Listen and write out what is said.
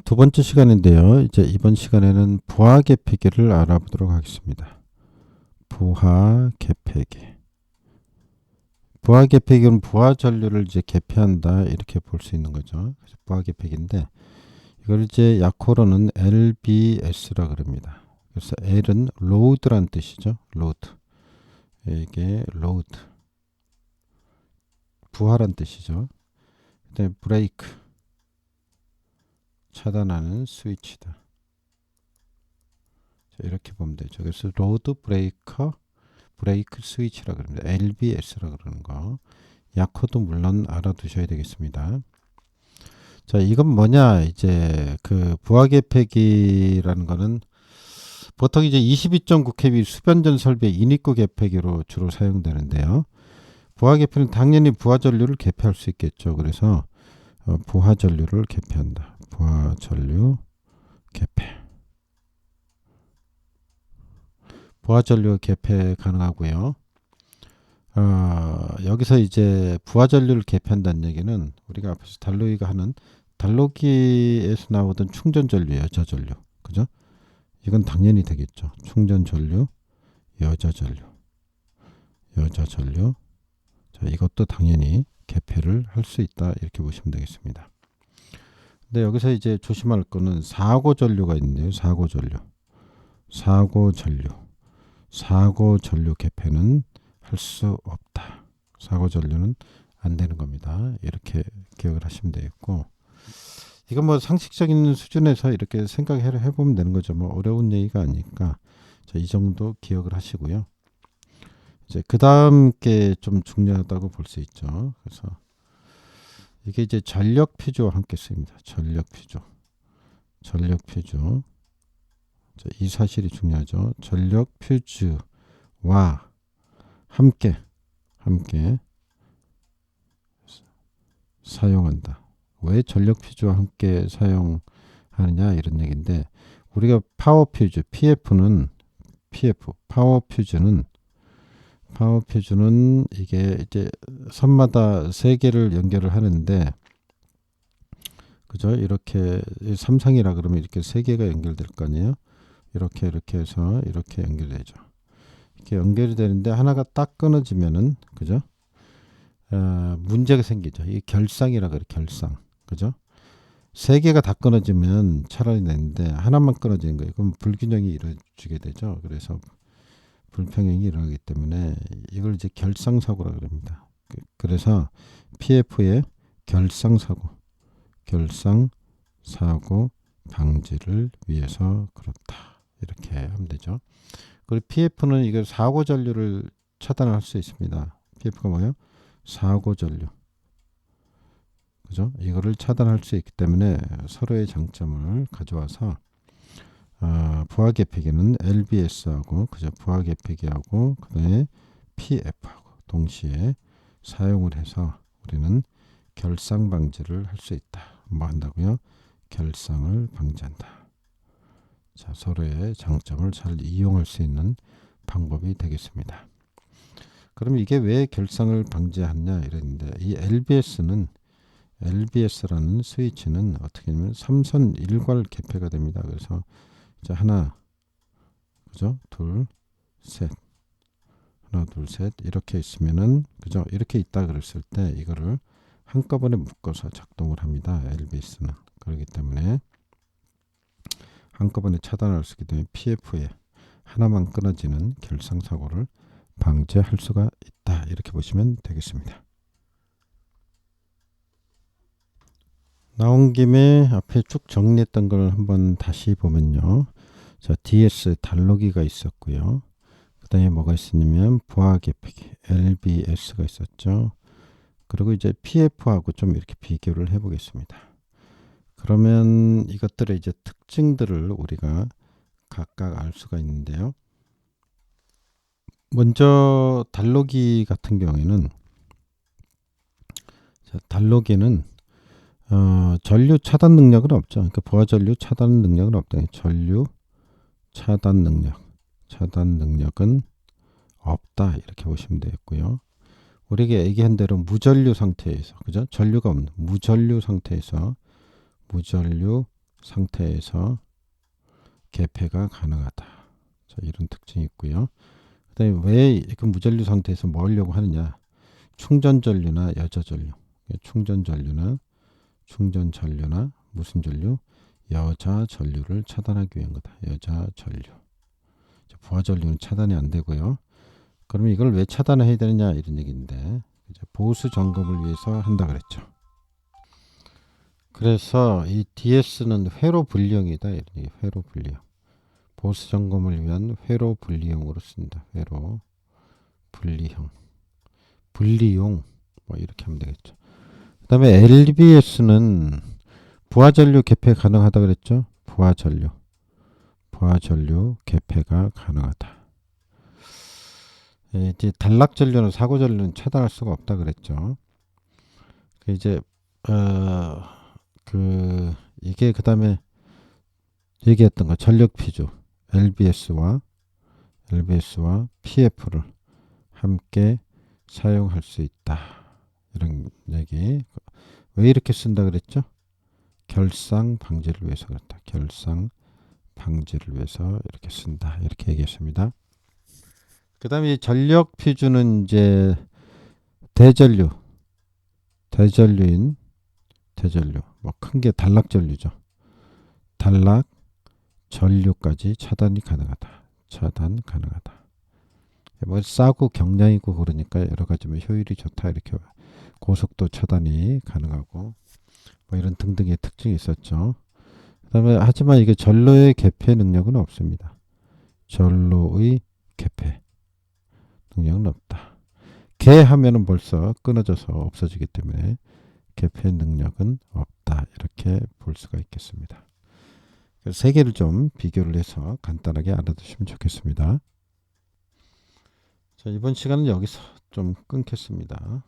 두 번째 시간인데요. 이제 이번 시간에는 부하 계폐기를 알아보도록 하겠습니다. 부하 계폐기. 부하 계폐기는 부하 전류를 이제 계폐한다 이렇게 볼 수 있는 거죠. 그래서 부하 계폐기인데 이걸 이제 약호로는 LBS라 그럽니다. 그래서 L은 load란 뜻이죠. load. 이게 load. 부하란 뜻이죠. 그다음에 break. 차단하는 스위치다. 이렇게 보면 되죠. 그래서 로드 브레이커, 브레이크 스위치라 그럽니다. LBS라 그러는 거. 약호도 물론 알아두셔야 되겠습니다. 자, 이건 뭐냐? 이제 그 부하 계폐기라는 거는 보통 이제 22.9kV 수변전 설비 인입구 계폐기로 주로 사용되는데요. 부하 계폐는 당연히 부하 전류를 계폐할 수 있겠죠. 그래서 부하 전류를 계폐한다. 부하 전류 계폐. 부하 전류 계폐 가능하고요. 여기서 이제 부하 전류를 계폐한다는 얘기는 우리가 앞에서 달로기가 하는 달로기에서 나오던 충전 전류, 여자 전류, 그죠? 이건 당연히 되겠죠. 충전 전류, 여자 전류, 여자 전류. 자, 이것도 당연히 계폐를 할 수 있다 이렇게 보시면 되겠습니다. 근데 여기서 이제 조심할 거는 사고 전류가 있는데요. 사고 전류, 사고 전류, 사고 전류 계폐는 할 수 없다. 사고 전류는 안 되는 겁니다. 이렇게 기억을 하시면 되겠고, 이건 뭐 상식적인 수준에서 이렇게 생각해 보면 되는 거죠. 뭐 어려운 얘기가 아니니까 자, 이 정도 기억을 하시고요. 이제 그 다음 게 좀 중요하다고 볼 수 있죠. 그래서 이게 이제 전력 퓨즈와 함께 쓰입니다. 전력 퓨즈, 전력 퓨즈. 자, 이 사실이 중요하죠. 전력 퓨즈와 함께 사용한다. 왜 전력 퓨즈와 함께 사용하느냐 이런 얘기인데, 우리가 파워 퓨즈 PF는 파워 퓨즈는 이게 이제 선마다 세 개를 연결을 하는데, 그죠? 이렇게 삼상이라 그러면 이렇게 세 개가 연결될 거 아니에요? 이렇게 해서 이렇게 연결되죠. 이렇게 연결이 되는데 하나가 딱 끊어지면은, 그죠? 문제가 생기죠. 이 결상이라 그래, 결상. 그죠? 세 개가 다 끊어지면 차라리 되는데 하나만 끊어지는 거예요. 그럼 불균형이 이루어지게 되죠. 그래서 불평형이 일어나기 때문에 이걸 이제 결상사고라 그럽니다. 그래서 PF의 결상사고 방지를 위해서 그렇다. 이렇게 하면 되죠. 그리고 PF는 이걸 사고 전류를 차단할 수 있습니다. PF가 뭐예요? 사고 전류. 그죠? 이거를 차단할 수 있기 때문에 서로의 장점을 가져와서 부하 계폐기는 LBS하고 그죠? 부하 계폐기하고 그다음에 PF하고 동시에 사용을 해서 우리는 결상 방지를 할 수 있다. 뭐 한다고요? 결상을 방지한다. 자, 서로의 장점을 잘 이용할 수 있는 방법이 되겠습니다. 그럼 이게 왜 결상을 방지하냐 이랬는데, 이 LBS라는 스위치는 어떻게 하면 3선 일괄 개폐가 됩니다. 그래서 자, 하나, 그죠? 둘, 셋. 하나, 둘, 셋. 이렇게 있으면은, 그죠? 이렇게 있다 그랬을 때 이거를 한꺼번에 묶어서 작동을 합니다. LBS는. 그렇기 때문에 한꺼번에 차단할 수 있기 때문에 PF에 하나만 끊어지는 결상사고를 방지할 수가 있다. 이렇게 보시면 되겠습니다. 나온 김에 앞에 쭉 정리했던 걸 한번 다시 보면요. 자, DS 달로기가 있었고요. 그 다음에 뭐가 있었냐면 부하 계폐기 LBS가 있었죠. 그리고 이제 PF하고 좀 이렇게 비교를 해 보겠습니다. 그러면 이것들의 이제 특징들을 우리가 각각 알 수가 있는데요. 먼저 달로기 같은 경우에는, 자, 달로기는 전류 차단 능력은 없죠. 그러니까 부하 전류 차단 능력은 없다. 전류 차단 능력은 없다. 이렇게 보시면 되겠고요. 우리가 얘기한 대로 무전류 상태에서, 그죠? 전류가 없는 무전류 상태에서 무전류 상태에서 개폐가 가능하다. 자, 이런 특징이 있고요. 그 다음에 왜 그 무전류 상태에서 뭐 하려고 하느냐. 충전전류나 여자전류. 충전전류나 무슨 전류? 여자전류를 차단하기 위한 거다. 여자전류. 부하전류는 차단이 안 되고요. 그러면 이걸 왜 차단해야 되느냐 이런 얘기인데 보수 점검을 위해서 한다 그랬죠. 그래서 이 DS는 회로 분리형이다. 이런 얘기. 회로 분리형. 보수 점검을 위한 회로 분리형으로 쓴다. 회로 분리형. 분리용 뭐 이렇게 하면 되겠죠. 그 다음에 LBS는 부하전류 개폐 가능하다 그랬죠. 부하전류 개폐가 가능하다. 이제 단락전류는 사고전류는 차단할 수가 없다 그랬죠. 이제 이게 그 다음에 얘기했던 거 전력 피주 LBS와 PF를 함께 사용할 수 있다. 이런 얘기. 왜 이렇게 쓴다 그랬죠? 결상 방지를 위해서 그렇다. 결상 방지를 위해서 이렇게 쓴다. 이렇게 얘기했습니다. 그 다음에 전력 피주는 이제 대전류 뭐 큰 게 단락전류죠. 단락 전류까지 차단 가능하다. 뭐 싸고 경량이고 그러니까 여러 가지 뭐 효율이 좋다 이렇게 고속도 차단이 가능하고 뭐 이런 등등의 특징이 있었죠. 그다음에 하지만 이게 전로의 개폐 능력은 없습니다. 전로의 개폐 능력은 없다. 개하면은 벌써 끊어져서 없어지기 때문에 개폐 능력은 없다. 이렇게 볼 수가 있겠습니다. 세 개를 좀 비교를 해서 간단하게 알아두시면 좋겠습니다. 자, 이번 시간은 여기서 좀 끊겠습니다.